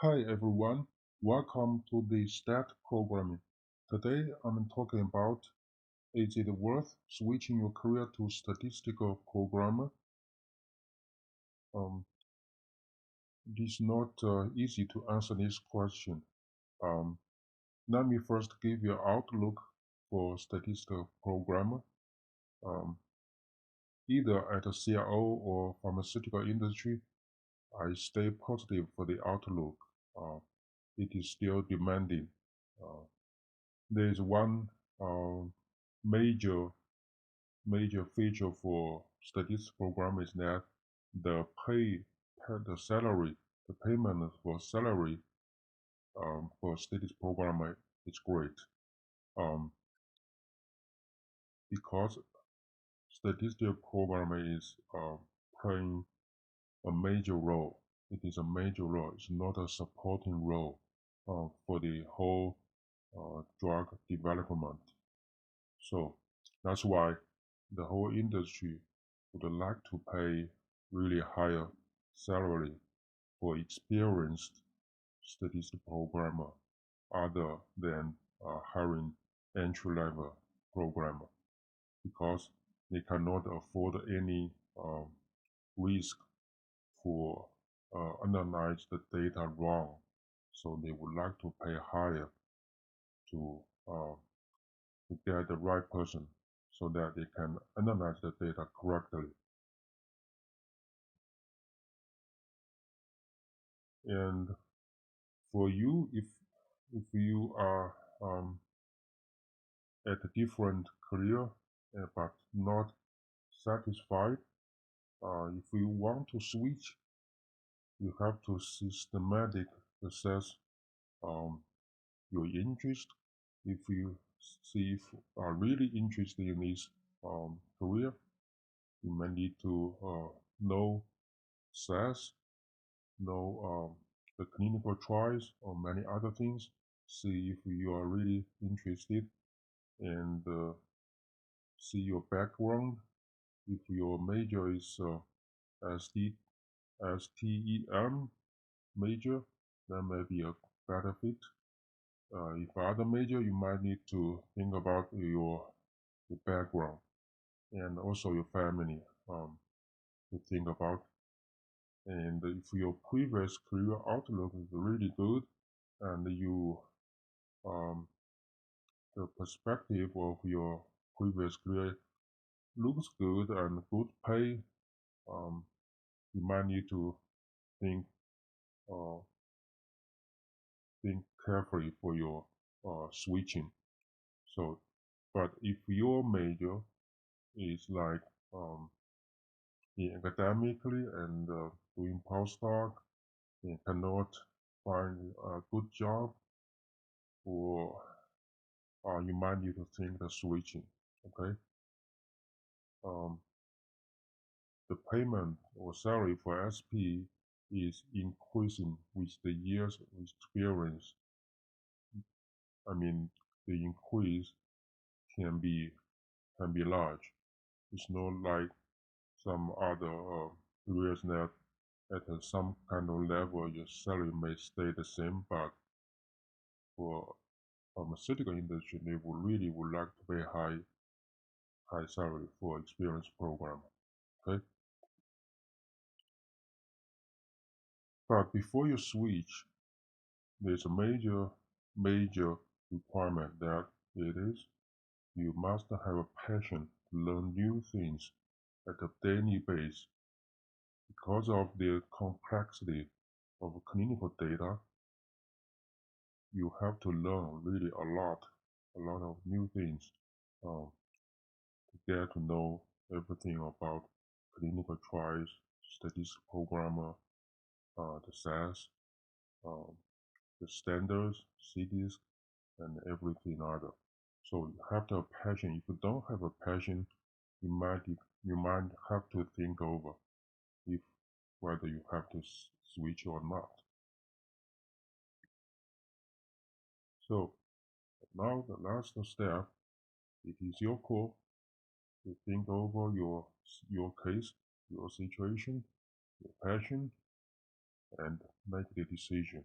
Hi everyone, welcome to the Stat Programming. Today I'm talking about, is it worth switching your career to statistical programmer? Um, it is not easy to answer this question. Um, Let me first give you an outlook for statistical programmer. Um, Either at the CRO or pharmaceutical industry, I stay positive for the outlook. Uh, it is still demanding. Uh, there is one uh, major major feature for statistical program is that the the salary, the payment for salary for statistical programmer is great. Um, because statistical programmer is playing a major role. It is a major role. It's not a supporting role for the whole drug development. So that's why the whole industry would like to pay really higher salary for experienced statistical programmer other than hiring entry-level programmer because they cannot afford any risk for analyze the data wrong. So they would like to pay higher to uh, to get the right person so that they can analyze the data correctly. And for you, if you are at a different career but not satisfied, if you want to switch, you have to systematic assess um, your interest. If you see if you are really interested in this career, you may need to know SAS, know the clinical trials or many other things. See if you are really interested and see your background. If your major is SD, STEM major, that may be a better fit. If other major, you might need to think about your background and also your family to think about. And if your previous career outlook is really good and you um, the perspective of your previous career looks good and good pay, um, you might need to think uh, think carefully for your switching. So, but if your major is like in academically and doing postdoc and cannot find a good job, or you might need to think the switching. Okay, um, the payment or salary for SP is increasing with the years of experience. I mean, the increase can be large. It's not like some other careers that at some kind of level your salary may stay the same, but for pharmaceutical industry they would like to pay high salary for experienced programmer. Okay, but before you switch, there's a major requirement that it is you must have a passion to learn new things at a daily basis. Because of the complexity of clinical data, you have to learn really a lot of new things to get to know everything about clinical trials, statistical programmer, the SAS, um, the standards, CDs, and everything other. So you have to have passion. If you don't have a passion, you might you might have to think over if whether you have to switch or not. So now the last step, it is your call to think over your case, your situation, your passion, and make the decision.